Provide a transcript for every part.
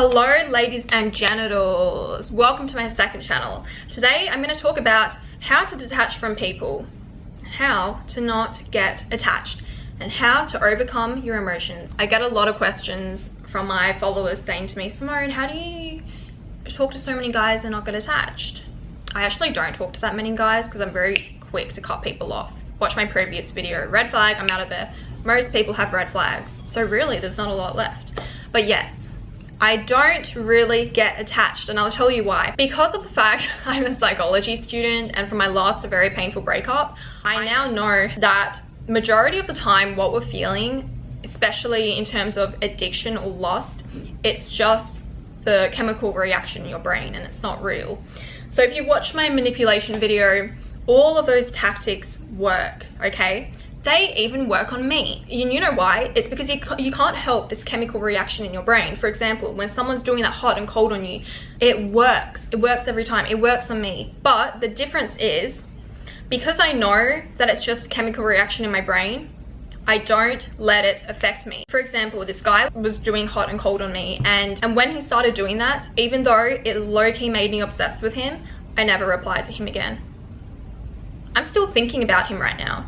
Hello ladies and genitals, welcome to my second channel. Today I'm going to talk about how to detach from people, how to not get attached, and how to overcome your emotions. I get a lot of questions from my followers saying to me, Simone, how do you talk to so many guys and not get attached? I actually don't talk to that many guys because I'm very quick to cut people off. Watch my previous video, red flag, I'm out of there. Most people have red flags, so really there's not a lot left. But yes, I don't really get attached, and I'll tell you why. Because of the fact I'm a psychology student, and from my last very painful breakup, I now know that majority of the time what we're feeling, especially in terms of addiction or lust, it's just the chemical reaction in your brain and it's not real. So if you watch my manipulation video, all of those tactics work, okay? They even work on me. And you know why? It's because you can't help this chemical reaction in your brain. For example, when someone's doing that hot and cold on you, it works. It works every time. It works on me. But the difference is, because I know that it's just a chemical reaction in my brain, I don't let it affect me. For example, this guy was doing hot and cold on me, and when he started doing that, even though it low-key made me obsessed with him, I never replied to him again. I'm still thinking about him right now.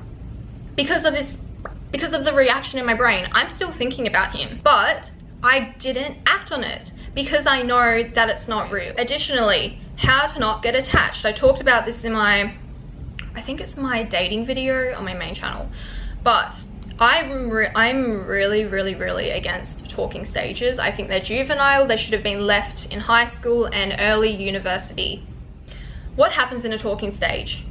Because of the reaction in my brain, I'm still thinking about him, but I didn't act on it because I know that it's not real. Additionally, how to not get attached. I talked about this in I think it's my dating video on my main channel, but I'm really against talking stages. I think they're juvenile. They should have been left in high school and early university. What happens in a talking stage?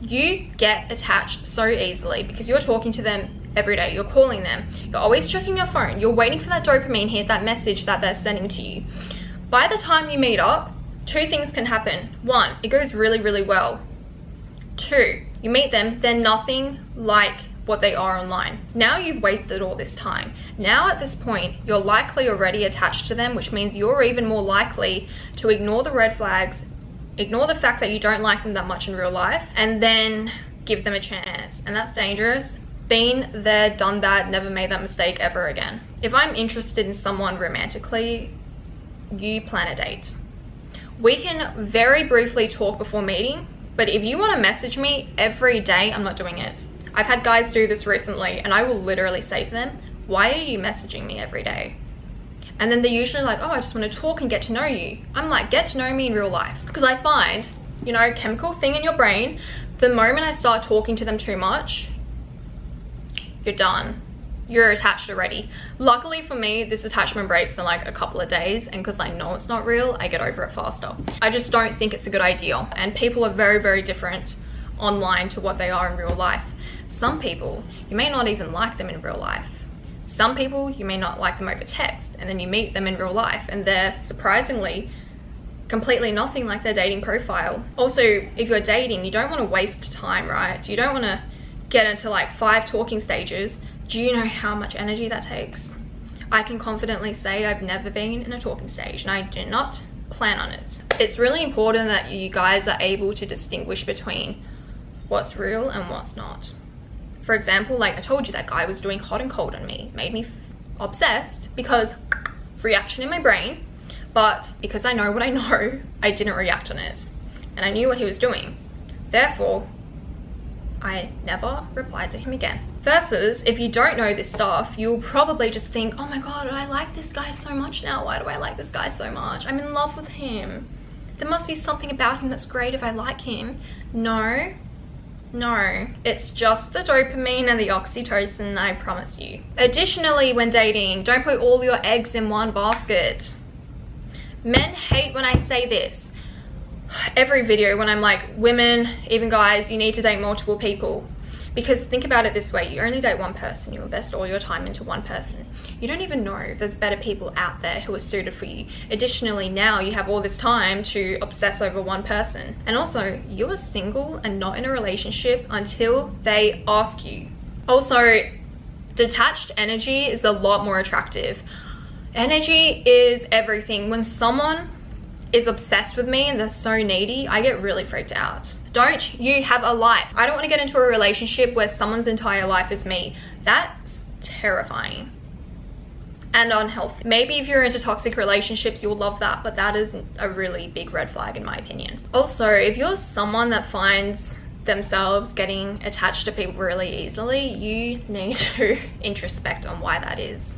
You get attached so easily because you're talking to them every day, you're calling them, you're always checking your phone, you're waiting for that dopamine hit, that message that they're sending to you. By the time you meet up, two things can happen. One, it goes really well. Two, you meet them, they're nothing like what they are online. Now you've wasted all this time. Now at this point, you're likely already attached to them, which means you're even more likely to ignore the red flags, ignore the fact that you don't like them that much in real life, and then give them a chance. And that's dangerous. Been there, done that, never made that mistake ever again. If I'm interested in someone romantically, you plan a date. We can very briefly talk before meeting, but if you want to message me every day, I'm not doing it. I've had guys do this recently, and I will literally say to them, why are you messaging me every day? And then they're usually like, oh, I just want to talk and get to know you. I'm like, get to know me in real life. Because I find, you know, chemical thing in your brain, the moment I start talking to them too much, you're done. You're attached already. Luckily for me, this attachment breaks in like a couple of days, and because I know it's not real, I get over it faster. I just don't think it's a good idea. And people are very different online to what they are in real life. Some people, you may not even like them in real life. Some people, you may not like them over text, and then you meet them in real life and they're surprisingly completely nothing like their dating profile. Also, if you're dating, you don't want to waste time, right? You don't want to get into like 5 talking stages. Do you know how much energy that takes? I can confidently say I've never been in a talking stage, and I do not plan on it. It's really important that you guys are able to distinguish between what's real and what's not. For example, like I told you, that guy was doing hot and cold on me, made me obsessed because reaction in my brain, but because I know what I know, I didn't react on it. And I knew what he was doing. Therefore, I never replied to him again. Versus, if you don't know this stuff, you'll probably just think, oh my God, I like this guy so much now. Why do I like this guy so much? I'm in love with him. There must be something about him that's great if I like him. No, it's just the dopamine and the oxytocin, I promise you. Additionally, when dating, don't put all your eggs in one basket. Men hate when I say this. Every video when I'm like, women, even guys, you need to date multiple people. Because think about it this way, you only date one person, you invest all your time into one person. You don't even know if there's better people out there who are suited for you. Additionally, now you have all this time to obsess over one person. And also, you are single and not in a relationship until they ask you. Also, detached energy is a lot more attractive. Energy is everything. When someone is obsessed with me and they're so needy, I get really freaked out. Don't you have a life? I don't want to get into a relationship where someone's entire life is me. That's terrifying. and unhealthy. Maybe if you're into toxic relationships, you'll love that, but that is a really big red flag in my opinion. Also, if you're someone that finds themselves getting attached to people really easily, you need to introspect on why that is.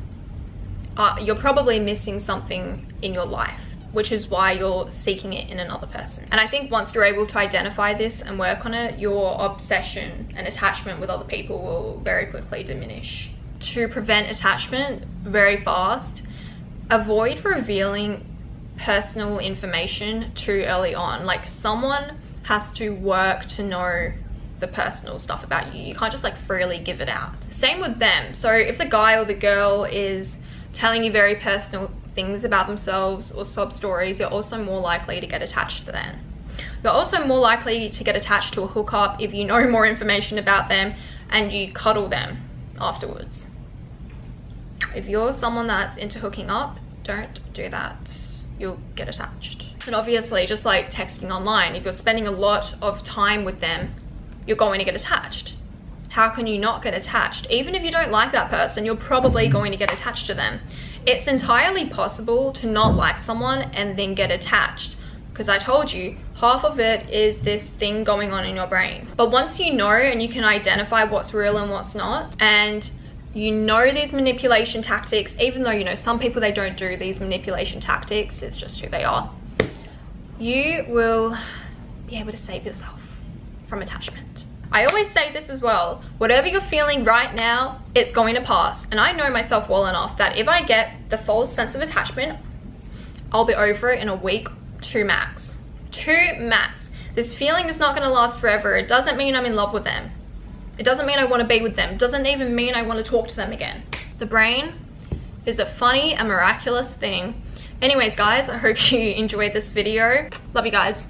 You're probably missing something in your life, which is why you're seeking it in another person. And I think once you're able to identify this and work on it, your obsession and attachment with other people will very quickly diminish. To prevent attachment very fast, avoid revealing personal information too early on. Like, someone has to work to know the personal stuff about you. You can't just like freely give it out. Same with them. So if the guy or the girl is telling you very personal things about themselves or sob stories, you're also more likely to get attached to them. You're also more likely to get attached to a hookup if you know more information about them and you cuddle them afterwards. If you're someone that's into hooking up, don't do that. You'll get attached. And obviously, just like texting online, if you're spending a lot of time with them, you're going to get attached. How can you not get attached? Even if you don't like that person, you're probably going to get attached to them. It's entirely possible to not like someone and then get attached, because I told you, half of it is this thing going on in your brain. But once you know and you can identify what's real and what's not, and you know these manipulation tactics, even though, you know, some people, they don't do these manipulation tactics, it's just who they are, you will be able to save yourself from attachment. I always say this as well, whatever you're feeling right now, it's going to pass. And I know myself well enough that if I get the false sense of attachment, I'll be over it in a week, 2 max. 2 max. This feeling is not going to last forever. It doesn't mean I'm in love with them. It doesn't mean I want to be with them. It doesn't even mean I want to talk to them again. The brain is a funny and miraculous thing. Anyways, guys, I hope you enjoyed this video. Love you guys.